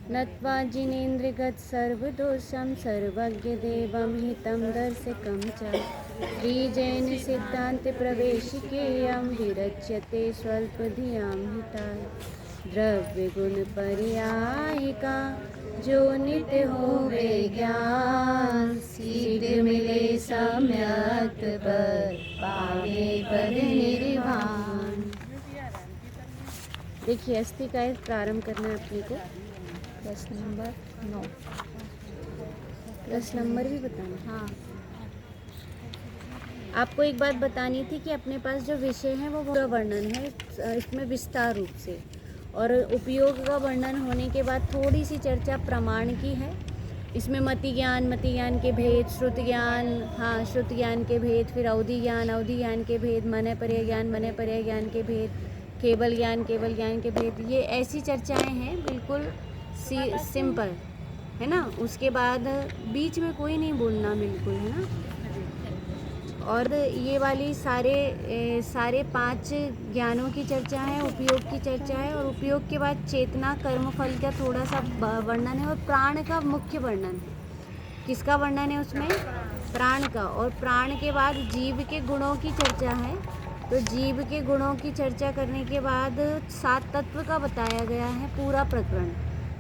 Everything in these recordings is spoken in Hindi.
नत्वा जिनेन्द्रियगत सर्वदोषं सर्वज्ञदेवं हितं दर्शकं च श्रीजैन सिद्धान्त प्रवेशिकेयं विरच्यते स्वल्पधियां हिताय द्रव्य गुण पर्यायिका जो नित्य होवे ज्ञान सिद्ध मिले सम्यक पर पावे पद निर्वाण। देखिए अस्थि का प्रारंभ करना है अपने को। प्रश्न नंबर 9। प्रश्न नंबर भी बताना। हाँ, आपको एक बात बतानी थी कि अपने पास जो विषय है वो पूरा वर्णन है इसमें विस्तार रूप से, और उपयोग का वर्णन होने के बाद थोड़ी सी चर्चा प्रमाण की है। इसमें मति ज्ञान के भेद, श्रुति ज्ञान, हाँ श्रुति ज्ञान के भेद, फिर अवधि ज्ञान के भेद, मन पर्याय ज्ञान के भेद, केवल ज्ञान के भेद, ये ऐसी चर्चाएं हैं बिल्कुल सिंपल है ना। उसके बाद बीच में कोई नहीं बोलना बिल्कुल, है ना। और ये वाली सारे 5 ज्ञानों की चर्चा है, उपयोग की चर्चा है, और उपयोग के बाद चेतना कर्म फल का थोड़ा सा वर्णन है, और प्राण का मुख्य वर्णन है। किसका वर्णन है उसमें? प्राण का। और प्राण के बाद जीव के गुणों की चर्चा है। तो जीव के गुणों की चर्चा करने के बाद 7 तत्व का बताया गया है पूरा प्रकरण।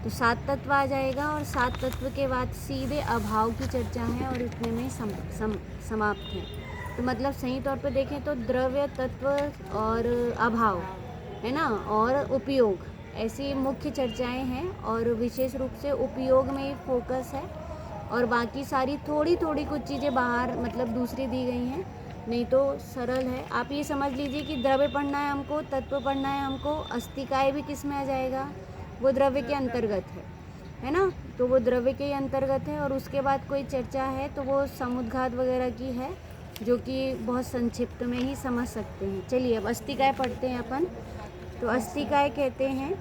तो 7 तत्व आ जाएगा, और 7 तत्व के बाद सीधे अभाव की चर्चा है, और इतने में समाप्त है। तो मतलब सही तौर पे देखें तो द्रव्य, तत्व और अभाव, है ना, और उपयोग, ऐसी मुख्य चर्चाएं हैं। और विशेष रूप से उपयोग में ही फोकस है, और बाकी सारी थोड़ी थोड़ी कुछ चीज़ें बाहर मतलब दूसरी दी गई हैं, नहीं तो सरल है। आप ये समझ लीजिए कि द्रव्य पढ़ना है हमको, तत्व पढ़ना है हमको, अस्तिकाय भी किस में आ जाएगा? वो द्रव्य के अंतर्गत है ना। तो वो द्रव्य के अंतर्गत है। और उसके बाद कोई चर्चा है तो वो समुद्घात वगैरह की है, जो कि बहुत संक्षिप्त में ही समझ सकते हैं। चलिए अब अस्तिकाय पढ़ते हैं अपन। तो अस्तिकाय कहते हैं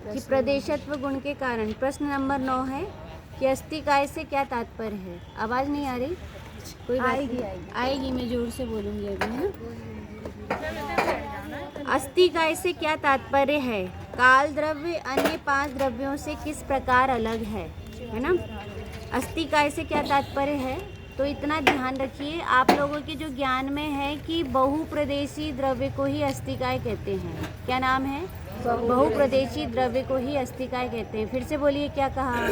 कि प्रदेशत्व गुण के कारण। प्रश्न नंबर 9 है कि अस्तिकाय से क्या तात्पर्य है। आवाज़ नहीं आ रही? कोई बात आएगी, मैं जोर से बोलूँगी अभी, है ना। अस्तिकाय से क्या तात्पर्य है? काल द्रव्य अन्य 5 द्रव्यों से किस प्रकार अलग है ना। अस्तिकाय से क्या तात्पर्य है? तो इतना ध्यान रखिए, आप लोगों के जो ज्ञान में है कि बहुप्रदेशी द्रव्य को ही अस्तिकाय कहते हैं। क्या नाम है? बहुप्रदेशी द्रव्य को ही अस्तिकाय कहते हैं। फिर से बोलिए, क्या कहा?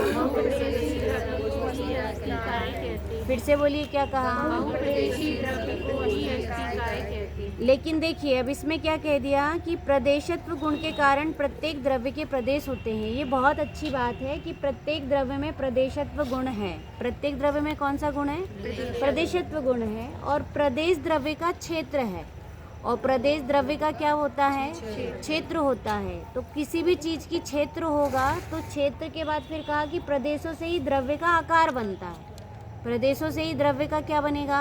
फिर से बोलिए, क्या कहा? लेकिन देखिए अब इसमें क्या कह दिया कि प्रदेशत्व गुण के कारण प्रत्येक द्रव्य के प्रदेश होते हैं। ये बहुत अच्छी बात है कि प्रत्येक द्रव्य में प्रदेशत्व गुण है। प्रत्येक द्रव्य में कौन सा गुण है? प्रदेशत्व गुण है। और प्रदेश द्रव्य का क्षेत्र है, और प्रदेश द्रव्य का क्या होता है? क्षेत्र होता है। तो किसी भी चीज़ की क्षेत्र होगा तो क्षेत्र के बाद फिर कहा कि प्रदेशों से ही द्रव्य का आकार बनता है। प्रदेशों से ही द्रव्य का क्या बनेगा?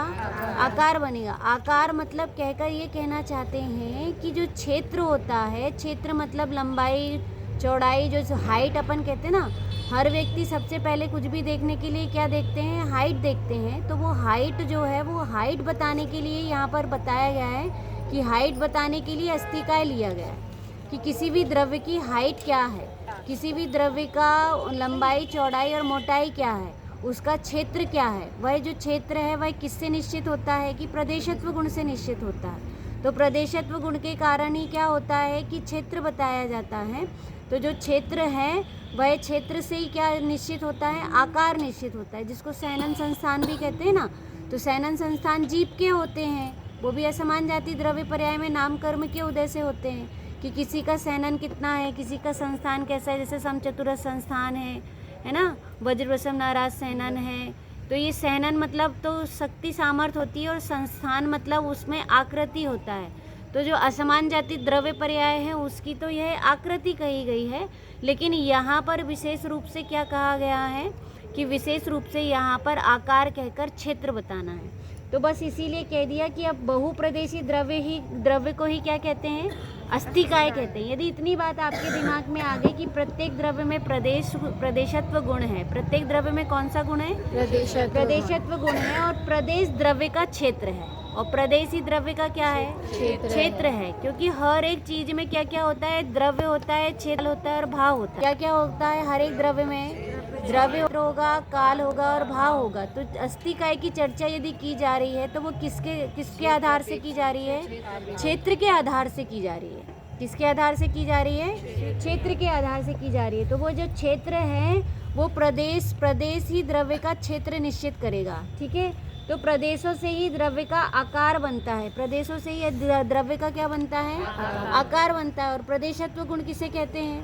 आकार बनेगा। आकार मतलब कहकर ये कहना चाहते हैं कि जो क्षेत्र होता है, क्षेत्र मतलब लंबाई चौड़ाई, जो हाइट अपन कहते हैं ना, हर व्यक्ति सबसे पहले कुछ भी देखने के लिए क्या देखते हैं? हाइट देखते हैं। तो वो हाइट जो है, वो हाइट बताने के लिए यहाँ पर बताया गया है कि हाइट बताने के लिए अस्तिकाय लिया गया है कि किसी भी द्रव्य की हाइट क्या है, किसी भी द्रव्य का लंबाई चौड़ाई और मोटाई क्या है, उसका क्षेत्र क्या है। वह जो क्षेत्र है वह किससे निश्चित होता है? कि प्रदेशत्व गुण से निश्चित होता है। तो प्रदेशत्व गुण के कारण ही क्या होता है कि क्षेत्र बताया जाता है। तो जो क्षेत्र है वह क्षेत्र से ही क्या निश्चित होता है? आकार निश्चित होता है, जिसको सैनन संस्थान भी कहते हैं ना। तो सैनन संस्थान जीव के होते हैं, वो भी असमान जाति द्रव्य पर्याय में नाम कर्म के उदय से होते हैं कि किसी का सैनन कितना है, किसी का संस्थान कैसा है। जैसे समचतुरस संस्थान है ना, वज्रवसम नाराज सैनन है। तो ये सैनन मतलब तो शक्ति सामर्थ्य होती है, और संस्थान मतलब उसमें आकृति होता है। तो जो असमान जाति द्रव्य पर्याय है उसकी तो यह आकृति कही गई है, लेकिन यहाँ पर विशेष रूप से क्या कहा गया है कि विशेष रूप से यहाँ पर आकार कहकर क्षेत्र बताना है। तो बस इसीलिए कह दिया कि अब बहुप्रदेशी द्रव्य को ही क्या कहते हैं? अस्तिकाय कहते हैं। यदि इतनी बात आपके दिमाग में आ गई कि प्रत्येक द्रव्य में प्रदेशत्व गुण है, प्रत्येक द्रव्य में कौन सा गुण है? प्रदेशत्व गुण है, और प्रदेश द्रव्य का क्षेत्र है। और प्रदेशी द्रव्य का क्या है? क्षेत्र है। क्योंकि हर एक चीज में क्या क्या होता है? द्रव्य होता है, क्षेत्र होता है और भाव होता है। क्या क्या होता है हर एक द्रव्य में? द्रव्य होगा, काल होगा और भाव होगा। तो अस्थिकाय की चर्चा यदि की जा रही है तो वो किसके आधार से की जा रही है? क्षेत्र के आधार से की जा रही है। किसके आधार से की जा रही है? क्षेत्र के आधार से की जा रही है। तो वो जो क्षेत्र है वो प्रदेश ही द्रव्य का क्षेत्र निश्चित करेगा। ठीक है, तो प्रदेशों से ही द्रव्य का आकार बनता है। प्रदेशों से ही द्रव्य का क्या बनता है? आकार बनता है। और प्रदेशत्व गुण किसे कहते हैं?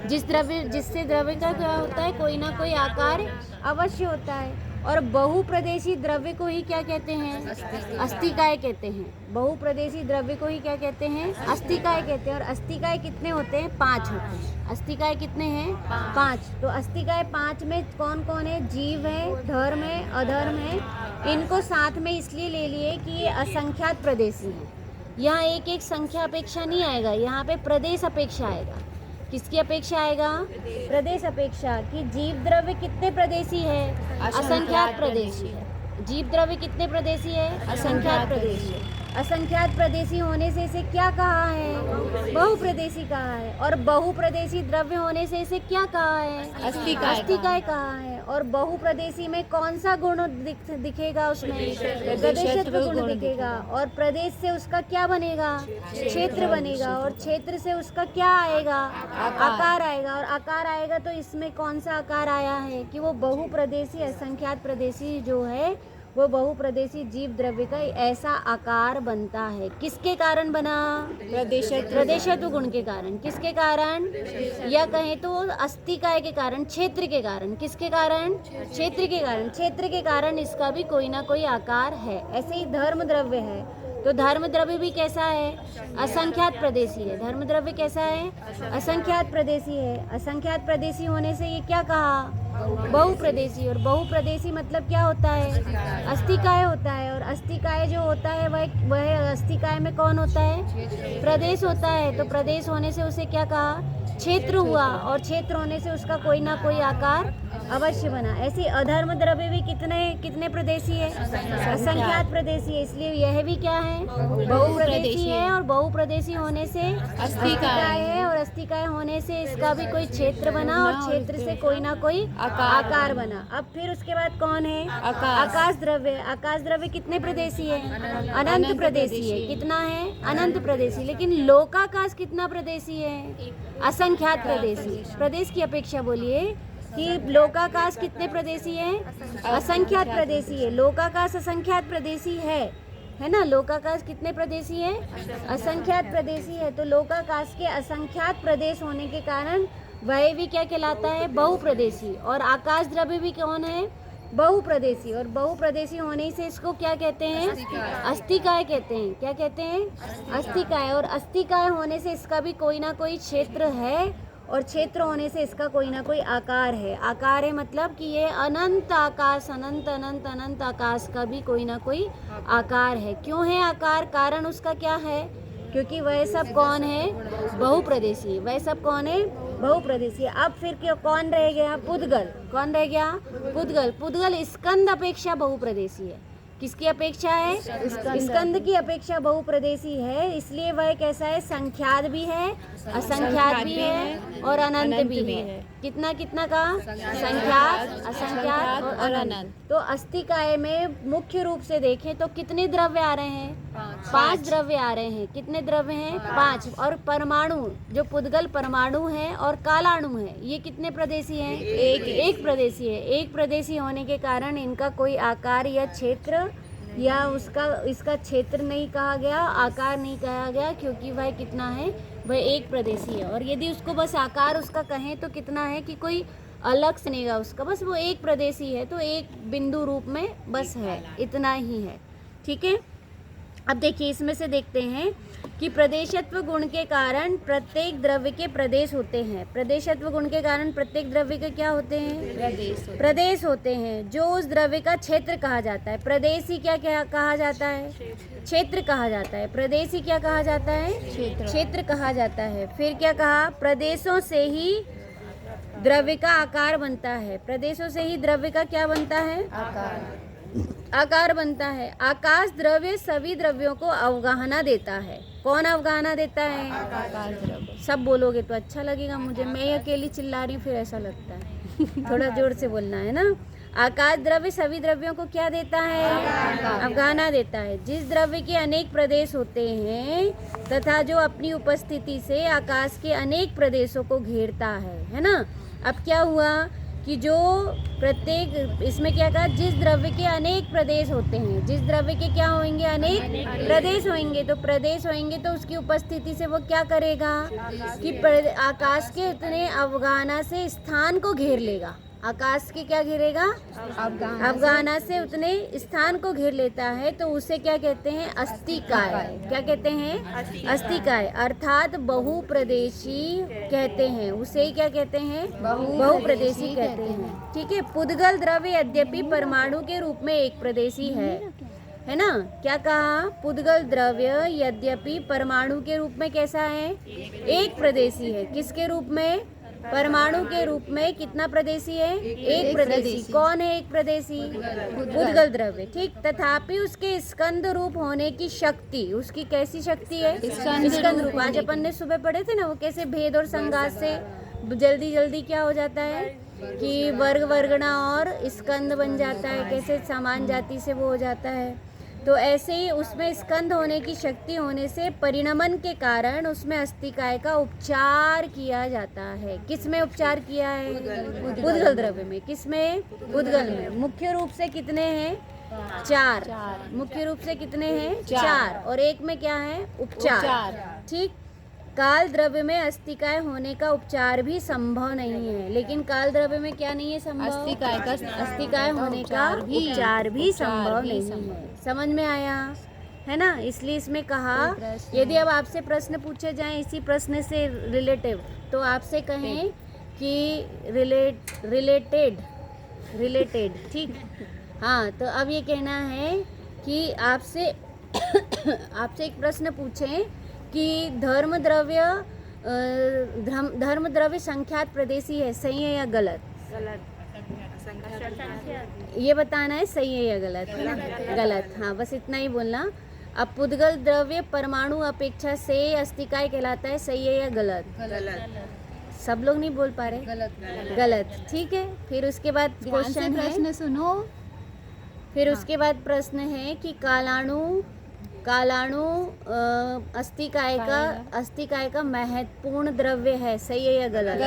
जिससे द्रव्य का क्या होता है? कोई ना कोई आकार अवश्य होता है। और बहुप्रदेशी द्रव्य को ही क्या कहते हैं? अस्थिकाय कहते हैं। बहुप्रदेशी द्रव्य को ही क्या कहते हैं? अस्थिकाय कहते हैं। और अस्थिकाय कितने होते हैं? 5 होते हैं। अस्थिकाय कितने हैं? 5। तो अस्थिकाय 5 में कौन कौन है? जीव है, धर्म है, अधर्म है। इनको साथ में इसलिए ले लिए कि ये असंख्यात प्रदेशी है। यहाँ एक एक संख्या अपेक्षा नहीं आएगा, यहाँ पे प्रदेश अपेक्षा आएगा। किसकी अपेक्षा आएगा? प्रदेश अपेक्षा। कि जीव द्रव्य कितने प्रदेशी है? असंख्यात प्रदेशी है। जीव द्रव्य कितने प्रदेशी है? असंख्यात प्रदेशी है। असंख्यात प्रदेशी होने से इसे क्या कहा है? बहुप्रदेशी कहा है। और बहुप्रदेशी द्रव्य होने से इसे क्या कहा है? अस्थिकाय कहा है। और बहुप्रदेशी में कौन सा गुण दिखेगा? उसमें प्रदेशत्व गुण दिखेगा। और प्रदेश से उसका क्या बनेगा? क्षेत्र बनेगा। और क्षेत्र से उसका क्या आएगा? आकार आएगा। और आकार आएगा तो इसमें कौन सा आकार आया है? कि वो बहुप्रदेशी असंख्यात प्रदेशी जो है वो बहुप्रदेशी जीव द्रव्य का ऐसा आकार बनता है। किसके कारण बना? प्रदेशत्व गुण के कारण। किसके कारण? या कहें तो अस्थिकाय के कारण, क्षेत्र के कारण। किसके कारण? क्षेत्र के कारण। क्षेत्र के कारण इसका भी कोई ना कोई आकार है। ऐसे ही धर्म द्रव्य है तो धर्म द्रव्य भी कैसा है? असंख्यात प्रदेशी है। धर्म द्रव्य कैसा है? असंख्यात प्रदेशी है। असंख्यात प्रदेशी होने से ये क्या कहा? बहुप्रदेशी। और बहुप्रदेशी मतलब क्या होता है? अस्थिकाय होता है। और अस्थिकाय जो होता है वह अस्थिकाय में कौन होता है? प्रदेश होता है। तो प्रदेश होने से उसे क्या कहा? क्षेत्र हुआ। और क्षेत्र होने से उसका कोई ना कोई आकार अवश्य बना। ऐसे अधर्म द्रव्य भी कितने प्रदेशी है? असंख्यात प्रदेशी है। इसलिए यह भी क्या है? बहुप्रदेशी है। और बहुप्रदेशी होने से अस्थिकाय है। और अस्थिकाय होने से इसका भी कोई क्षेत्र बना और क्षेत्र से कोई ना कोई आकार बना। अब फिर उसके बाद कौन है? आकाश द्रव्य। आकाश द्रव्य कितने प्रदेशी है? अनंत प्रदेशी है। कितना है? अनंत प्रदेशी। लेकिन लोकाकाश कितना प्रदेशी है? असंख्यात प्रदेशी। प्रदेश की अपेक्षा बोलिए कि लोकाकाश कितने प्रदेशी है? असंख्यात प्रदेशी है। लोकाकाश असंख्यात प्रदेशी है ना? लोकाकाश कितने प्रदेशी है? असंख्यात प्रदेशी है। तो लोकाकाश के असंख्यात प्रदेश होने के कारण वह भी क्या कहलाता है? बहुप्रदेशी। और आकाश द्रव्य भी कौन है? बहुप्रदेशी। और बहुप्रदेशी होने से इसको क्या कहते हैं? अस्थिकाय कहते हैं। क्या कहते हैं? अस्थिकाय। और अस्थिकाय होने से इसका भी कोई ना कोई क्षेत्र है। और क्षेत्र होने से इसका कोई ना कोई आकार है। आकार है मतलब कि ये अनंत आकाश, अनंत अनंत अनंत आकाश का भी कोई ना कोई आकार है। क्यों है आकार? कारण उसका क्या है? क्योंकि वह सब कौन है? बहुप्रदेशी। वह सब कौन है? बहुप्रदेशी। अब फिर क्यों कौन रह गया? पुद्गल। कौन रह गया? पुद्गल। पुद्गल स्कंद अपेक्षा बहुप्रदेशी है। किसकी अपेक्षा है? स्कंद की अपेक्षा बहुप्रदेशी है। इसलिए वह कैसा है? संख्यात भी है, असंख्यात भी है और अनंत भी है। कितना कितना का? संख्यात, असंख्यात और अनंत। तो अस्थिकाय में मुख्य रूप से देखें तो कितने द्रव्य आ रहे हैं? 5 द्रव्य आ रहे हैं। कितने द्रव्य हैं? 5। और परमाणु जो पुद्गल परमाणु है और कालाणु है ये कितने प्रदेशी हैं? एक प्रदेशी है। एक प्रदेशी होने के कारण इनका कोई आकार या क्षेत्र या इसका क्षेत्र नहीं कहा गया, आकार नहीं कहा गया, क्योंकि वह कितना है? वह एक प्रदेशी है। और यदि उसको बस आकार उसका कहें तो कितना है कि कोई अलग से नहीं उसका, बस वो एक प्रदेशी है। तो एक बिंदु रूप में बस है, इतना ही है। ठीक है। अब देखिए इसमें से देखते हैं कि प्रदेशत्व गुण के कारण प्रत्येक द्रव्य के प्रदेश होते हैं। प्रदेशत्व गुण के कारण प्रत्येक द्रव्य के क्या होते हैं? प्रदेश होते हैं, जो उस द्रव्य का क्षेत्र कहा जाता है। प्रदेश ही क्या कहा जाता है? क्षेत्र कहा जाता है। प्रदेश ही क्या कहा जाता है? क्षेत्र कहा जाता है। फिर क्या कहा? प्रदेशों से ही द्रव्य का आकार बनता है। प्रदेशों से ही द्रव्य का क्या बनता है? आकार बनता है। आकाश द्रव्य सभी द्रव्यों को अवगाहना देता है। कौन अवगाहना देता है? आकाश द्रव्य। सब बोलोगे तो अच्छा लगेगा मुझे, मैं अकेली चिल्ला रही हूँ फिर ऐसा लगता है। थोड़ा जोर से बोलना है ना। आकाश द्रव्य सभी द्रव्यों को क्या देता है? अवगाहना देता है। जिस द्रव्य के अनेक प्रदेश होते हैं तथा जो अपनी उपस्थिति से आकाश के अनेक प्रदेशों को घेरता है ना। अब क्या हुआ कि जो प्रत्येक, इसमें क्या कहा, जिस द्रव्य के अनेक प्रदेश होते हैं, जिस द्रव्य के क्या होंगे? अनेक प्रदेश होंगे। तो प्रदेश होंगे तो उसकी उपस्थिति से वो क्या करेगा कि आकाश के उतने अवगाहना से स्थान को घेर लेगा। आकाश के क्या घेरेगा? अवगाहना से उतने स्थान को घेर लेता है, तो उसे क्या कहते हैं? अस्तिकाय। क्या कहते हैं? अस्तिकाय, अर्थात बहुप्रदेशी कहते हैं उसे। क्या कहते हैं? बहुप्रदेशी कहते हैं। ठीक है। पुद्गल द्रव्य यद्यपि परमाणु के रूप में एक प्रदेशी है ना। क्या कहा? पुद्गल द्रव्य यद्यपि परमाणु के रूप में कैसा है? एक प्रदेशी है। किसके रूप में? परमाणु के रूप में। कितना प्रदेशी है? एक प्रदेशी। कौन है एक प्रदेशी? पुद्गल द्रव्य। ठीक। तथापि उसके स्कंद रूप होने की शक्ति, उसकी कैसी शक्ति है? स्कंद रूप। आज अपन ने सुबह पढ़े थे ना, वो कैसे भेद और संघात से जल्दी जल्दी क्या हो जाता है कि वर्ग वर्गना और स्कंद बन जाता है, कैसे समान जाति से वो हो जाता है। तो ऐसे ही उसमें स्कंद होने की शक्ति होने से परिणमन के कारण उसमें अस्तिकाय का उपचार किया जाता है। किस में उपचार किया है? पुद्गल द्रव्य में। किस में? पुद्गल में। मुख्य रूप से कितने हैं? 4। मुख्य रूप से कितने हैं? 4। और एक में क्या है? उपचार। ठीक। काल द्रव्य में अस्तिकाय होने का उपचार भी संभव नहीं है। लेकिन काल द्रव्य में क्या नहीं है संभव? अस्तिकाय होने का उपचार भी संभव नहीं है। समझ में आया है ना। इसलिए इसमें कहा, यदि अब आपसे प्रश्न पूछे जाएं इसी प्रश्न से रिलेटिव, तो आपसे कहें कि रिलेटेड। ठीक। हाँ, तो अब ये कहना है कि आपसे एक प्रश्न पूछें कि धर्म द्रव्य संख्यात प्रदेशी है, सही है या गलत? ये बताना है सही है या गलत, है ना। गलत। हाँ, बस इतना ही बोलना। अब पुद्गल द्रव्य परमाणु अपेक्षा से अस्तिकाय कहलाता है, सही है या गलत? सब लोग नहीं बोल पा रहे। गलत। ठीक है। फिर उसके बाद क्वेश्चन है, प्रश्न सुनो। फिर उसके बाद प्रश्न है कि कालाणु अस्तिकाय का महत्वपूर्ण द्रव्य है, सही है या गलत?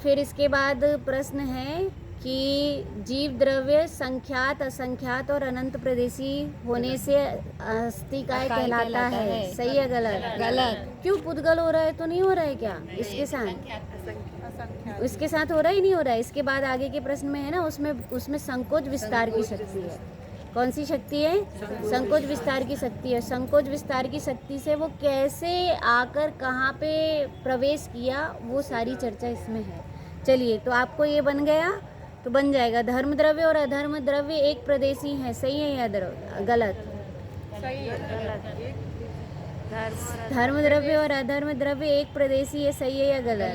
फिर इसके बाद प्रश्न है कि जीव द्रव्य संख्यात, असंख्यात और अनंत प्रदेशी होने से अस्तिकाय कहलाता है, सही है गलत? क्यों? पुद्गल हो रहा है तो नहीं हो रहा है क्या इसके साथ हो रहा ही नहीं हो रहा है। इसके बाद आगे के प्रश्न में है ना, उसमें संकोच विस्तार की शक्ति है। कौन सी शक्ति है? संकोच विस्तार की शक्ति है। संकोच विस्तार की शक्ति से वो कैसे आकर कहाँ पे प्रवेश किया, वो सारी चर्चा इसमें है। चलिए, तो आपको ये बन गया, तो बन जाएगा धर्म द्रव्य और अधर्म द्रव्य एक प्रदेशी है, सही है या गलत? धर्म द्रव्य और अधर्म द्रव्य एक प्रदेशी है, सही है या गलत?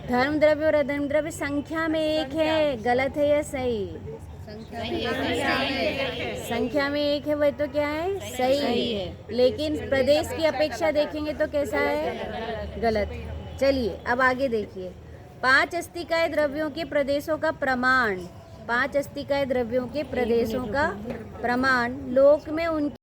धर्म द्रव्य और अधर्म द्रव्य संख्या में एक है, गलत है या सही? संख्या में एक है, वह तो क्या है? सही है। लेकिन प्रदेश की अपेक्षा देखेंगे तो कैसा है? गलत। चलिए, अब आगे देखिए। 5 अस्तिकाय द्रव्यों के प्रदेशों का प्रमाण। 5 अस्तिकाय द्रव्यों के प्रदेशों का प्रमाण लोक में उनकी